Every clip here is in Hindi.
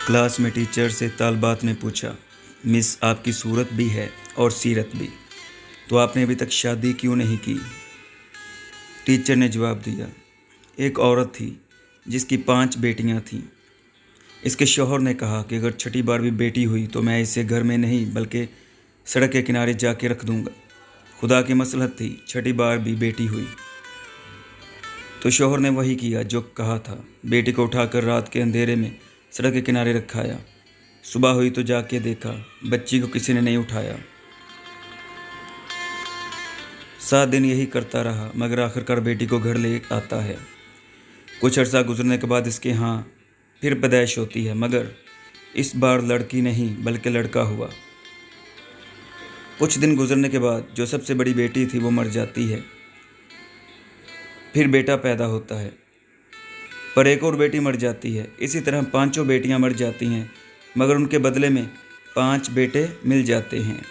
क्लास में टीचर से तालबात ने पूछा, मिस आपकी सूरत भी है और सीरत भी, तो आपने अभी तक शादी क्यों नहीं की? टीचर ने जवाब दिया, एक औरत थी जिसकी 5 बेटियां थीं। इसके शौहर ने कहा कि अगर छठी बार भी बेटी हुई तो मैं इसे घर में नहीं बल्कि सड़क के किनारे जाके रख दूंगा। खुदा की मसलहत थी, छठी बार भी बेटी हुई तो शौहर ने वही किया जो कहा था। बेटी को उठाकर रात के अंधेरे में सड़क के किनारे रखाया। सुबह हुई तो जाके देखा बच्ची को किसी ने नहीं उठाया। 7 दिन यही करता रहा मगर आखिरकार बेटी को घर ले आता है। कुछ अर्सा गुजरने के बाद इसके यहाँ फिर पैदाइश होती है मगर इस बार लड़की नहीं बल्कि लड़का हुआ। कुछ दिन गुजरने के बाद जो सबसे बड़ी बेटी थी वो मर जाती है। फिर बेटा पैदा होता है पर एक और बेटी मर जाती है। इसी तरह 5 बेटियां मर जाती हैं मगर उनके बदले में 5 बेटे मिल जाते हैं।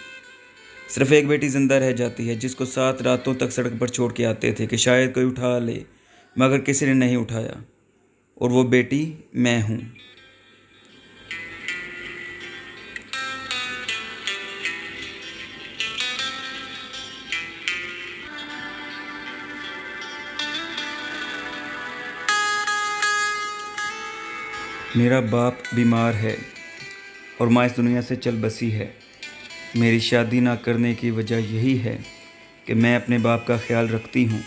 सिर्फ एक बेटी जिंदा रह जाती है जिसको 7 रातों तक सड़क पर छोड़ के आते थे कि शायद कोई उठा ले, मगर किसी ने नहीं उठाया और वो बेटी मैं हूँ। मेरा बाप बीमार है और माँ इस दुनिया से चल बसी है। मेरी शादी ना करने की वजह यही है कि मैं अपने बाप का ख्याल रखती हूँ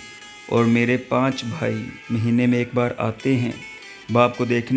और मेरे 5 भाई महीने में एक बार आते हैं बाप को देखने